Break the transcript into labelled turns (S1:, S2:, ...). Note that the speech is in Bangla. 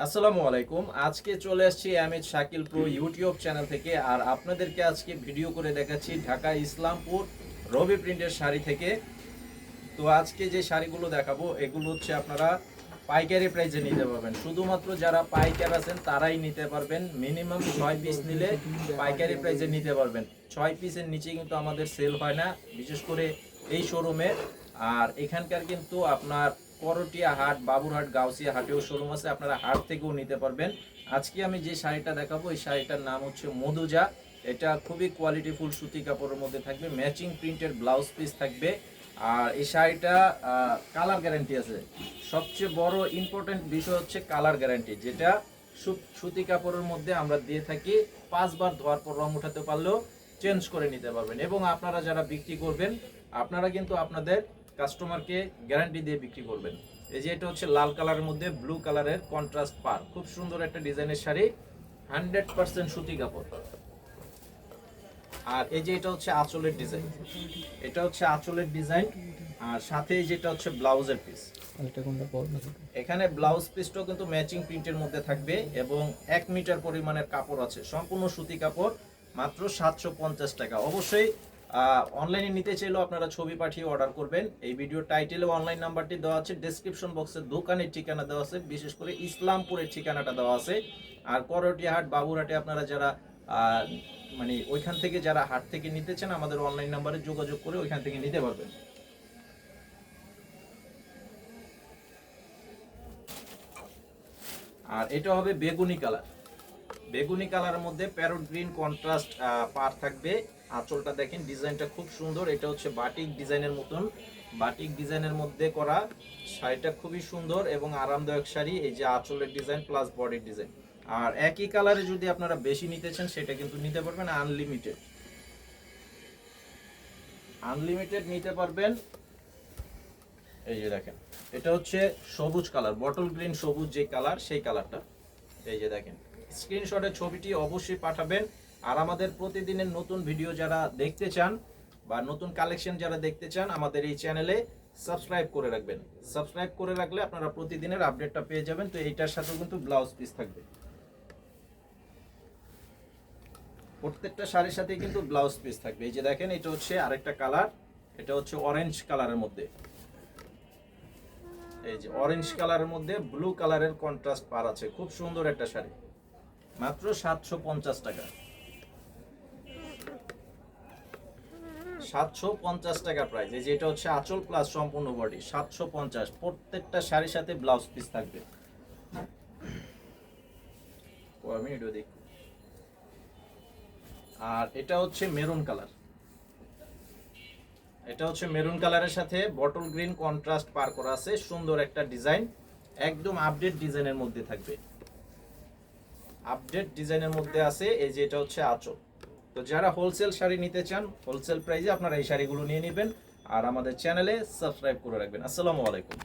S1: আসসালামু আলাইকুম। আজকে চলে আসছি MH Shakil pro YouTube channel থেকে। আর আপনাদেরকে আজকে ভিডিও করে দেখাচ্ছি ঢাকা ইসলামপুর রবি প্রিন্টের শাড়ি থেকে। তো আজকে যে শাড়িগুলো দেখাবো এগুলো হচ্ছে আপনারা পাইকারি প্রাইসে নিতে পারবেন। শুধুমাত্র যারা পাইকার আছেন তারাই নিতে পারবেন। মিনিমাম 6 পিস নিলে পাইকারি প্রাইসে নিতে পারবেন। 6 পিসের নিচে কিন্তু আমাদের সেল হয় না, বিশেষ করে এই শোরুমে। আর এখানকার কিন্তু আপনার করটিয়া হাট, বাবুরহাট, গাউসিয়া হাটেও শোরুম আছে, আপনারা হাট থেকেও নিতে পারবেন। আজকে আমি যে শাড়িটা দেখাবো এই শাড়িটার নাম হচ্ছে মধুজা। এটা খুবই কোয়ালিটিফুল সুতি কাপড়ের মধ্যে থাকবে, ম্যাচিং প্রিন্টের ব্লাউজ পিস থাকবে। আর এই শাড়িটা কালার গ্যারান্টি আছে। সবচেয়ে বড় ইম্পর্টেন্ট বিষয় হচ্ছে কালার গ্যারান্টি, যেটা সুতি কাপড়ের মধ্যে আমরা দিয়ে থাকি। 5 বার ধোয়ার পর রং উঠাতে পারলেও চেঞ্জ করে নিতে পারবেন। এবং আপনারা যারা বিক্রি করবেন আপনারা কিন্তু আপনাদের কাস্টমারকে গ্যারান্টি দিয়ে বিক্রি করবেন। এই যে এটা হচ্ছে লাল কালারের মধ্যে ব্লু কালারের কন্ট্রাস্ট পার, খুব সুন্দর একটা ডিজাইনের শাড়ি, 100% সুতি কাপড়। আর এই যে এটা হচ্ছে আঁচলের ডিজাইন, এটা হচ্ছে আঁচলের ডিজাইন। আর সাথে যেটা হচ্ছে ব্লাউজের পিস, এখানে ব্লাউজ পিসটাও কিন্তু ম্যাচিং প্রিন্টের মধ্যে থাকবে এবং 1 মিটার পরিমাণের কাপড় আছে, সম্পূর্ণ সুতি কাপড়, মাত্র 750 টাকা। অবশ্যই অনলাইনে নিতে চাইলেও আপনারা ছবি পাঠিয়ে অর্ডার করবেন। এই ভিডিও টাইটেলে অনলাইন নাম্বারটি দেওয়া আছে, ডেসক্রিপশন বক্সে দোকানের ঠিকানা দেওয়া আছে, বিশেষ করে ইসলামপুরের ঠিকানাটা দেওয়া আছে। আর করটিয়া হাট, বাবুরহাটে আপনারা যারা মানে ওইখান থেকে যারা হাট থেকে নিতে চান আমাদের অনলাইন নাম্বারে যোগাযোগ করে ওইখান থেকে নিতে পারবেন। আর এটা হবে বেগুনি কালার, বেগুনি কালারের মধ্যে প্যারট গ্রিন কন্ট্রাস্ট পার থাকবে। আঁচলটা দেখেন, ডিজাইনটা খুব সুন্দর। এটা হচ্ছে বাটিক ডিজাইনের মতন, বাটিক ডিজাইনের মধ্যে করা শাড়িটা খুবই সুন্দর এবং আরামদায়ক শাড়ি। এই যে আঁচলের ডিজাইন প্লাস বডির ডিজাইন। আর একই কালারে যদি আপনারা বেশি নিতে চান সেটা কিন্তু নিতে পারবেন, আনলিমিটেড, আনলিমিটেড নিতে পারবেন। এই যে দেখেন, এটা হচ্ছে সবুজ কালার, বটল গ্রিন সবুজ যে কালার, সেই কালারটা। এই যে দেখেন, স্ক্রিনশটের ছবিটি অবশ্যই পাঠাবেন। আর আমাদের প্রতিদিনের নতুন ভিডিও যারা দেখতে চান বা নতুন কালেকশন যারা দেখতে চান আমাদের এই চ্যানেলে সাবস্ক্রাইব করে রাখবেন। সাবস্ক্রাইব করে রাখলে আপনারা প্রতিদিনের আপডেটটা পেয়ে যাবেন। তো এইটার সাথেও কিন্তু ব্লাউজ পিস থাকবে, প্রত্যেকটা শাড়ির সাথে কিন্তু ব্লাউজ পিস থাকবে। এই যে দেখেন, এটা হচ্ছে আরেকটা কালার, এটা হচ্ছে অরেঞ্জ কালারের মধ্যে। এই যে অরেঞ্জ কালারের মধ্যে ব্লু কালারের কন্ট্রাস্ট পার আছে, খুব সুন্দর একটা শাড়ি, মাত্র 750 টাকা। 750 টাকা প্রাইস। এই যে এটা হচ্ছে আঁচল প্লাস সম্পূর্ণ বডি, 750। প্রত্যেকটা শাড়ির সাথে ব্লাউজ পিস থাকবে। আর এটা হচ্ছে মেরুন কালার, এটা হচ্ছে মেরুন কালারের সাথে বটল গ্রিন কন্ট্রাস্ট পার করা আছে, সুন্দর একটা ডিজাইন, একদম আপডেট ডিজাইনের মধ্যে থাকবে, আপডেট ডিজাইনের মধ্যে আছে। এই যে এটা হচ্ছে আঁচল। তো যারা হোলসেল শাড়ি নিতে চান হোলসেল প্রাইসে আপনারা এই শাড়িগুলো নিয়ে নেবেন। আর আমাদের চ্যানেলে সাবস্ক্রাইব করে রাখবেন। আসসালামু আলাইকুম।